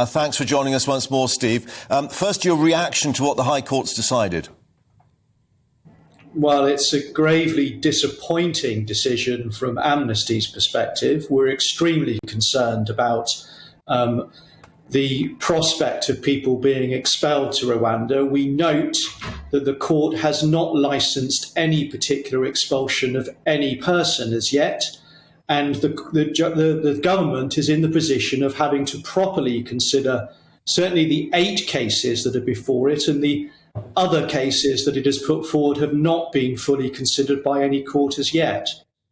Thanks for joining us once more, Steve. First, your reaction to what the High Court's decided. Well, it's a gravely disappointing decision from Amnesty's perspective. We're extremely concerned about the prospect of people being expelled to Rwanda. We note that the court has not licensed any particular expulsion of any person as yet, and the government is in the position of having to properly consider certainly the 8 cases that are before it, and the other cases that it has put forward have not been fully considered by any court as yet.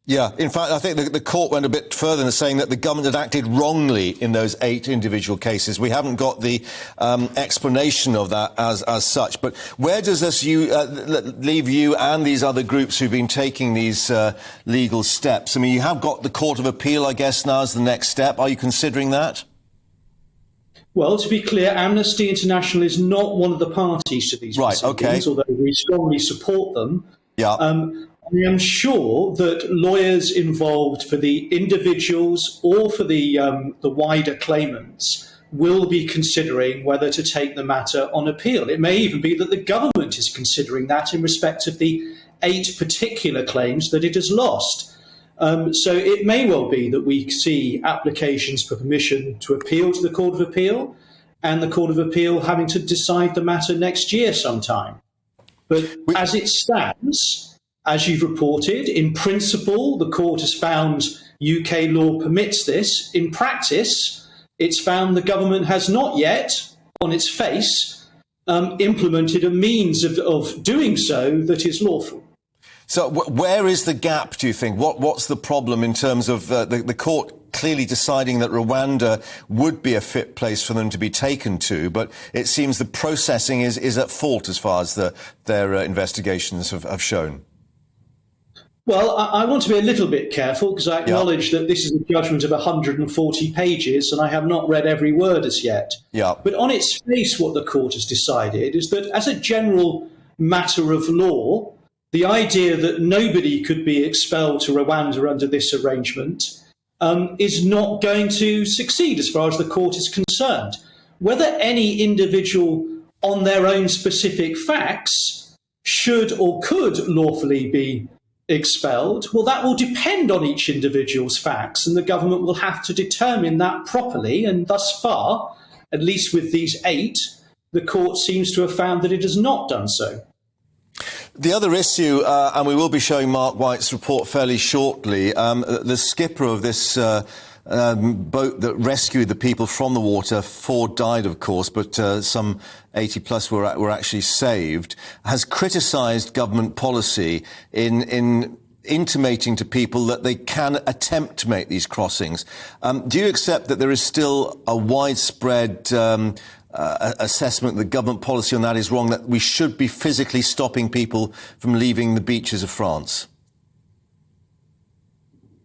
Yeah, in fact, I think the court went a bit further in saying that the government had acted wrongly in those 8 individual cases. We haven't got the explanation of that as such. But where does this leave you and these other groups who've been taking these legal steps? I mean, you have got the Court of Appeal, I guess, now as the next step. Are you considering that? Well, to be clear, Amnesty International is not one of the parties to these proceedings, although we strongly support them. Yeah. I am sure that lawyers involved for the individuals or for the wider claimants will be considering whether to take the matter on appeal. It may even be that the government is considering that in respect of the 8 particular claims that it has lost. So it may well be that we see applications for permission to appeal to the Court of Appeal, and the Court of Appeal having to decide the matter next year sometime. But as it stands, as you've reported, in principle, the court has found UK law permits this. In practice, it's found the government has not yet, on its face, implemented a means of doing so that is lawful. So where is the gap, do you think? What's the problem in terms of the court clearly deciding that Rwanda would be a fit place for them to be taken to, but it seems the processing is at fault as far as their investigations have shown? Well, I want to be a little bit careful because I acknowledge that this is a judgment of 140 pages and I have not read every word as yet. Yeah. But on its face, what the court has decided is that as a general matter of law, the idea that nobody could be expelled to Rwanda under this arrangement is not going to succeed as far as the court is concerned. Whether any individual on their own specific facts should or could lawfully be expelled, well, that will depend on each individual's facts, and the government will have to determine that properly. And thus far, at least with these 8, the court seems to have found that it has not done so. The other issue, and we will be showing Mark White's report fairly shortly, the skipper of this boat that rescued the people from the water, 4 died, of course, but some 80 plus were actually saved, has criticised government policy in intimating to people that they can attempt to make these crossings. Do you accept that there is still a widespread assessment that government policy on that is wrong, that we should be physically stopping people from leaving the beaches of France?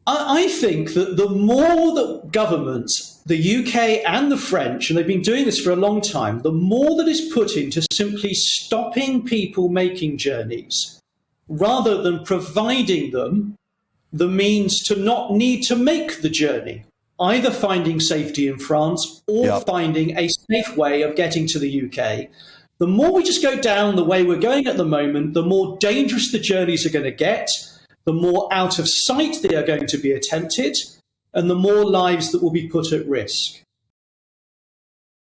I think that the more that governments, the UK and the French, and they've been doing this for a long time, the more that is put into simply stopping people making journeys, rather than providing them the means to not need to make the journey, either finding safety in France or finding a safe way of getting to the UK. The more we just go down the way we're going at the moment, the more dangerous the journeys are going to get, the more out of sight they are going to be attempted, and the more lives that will be put at risk.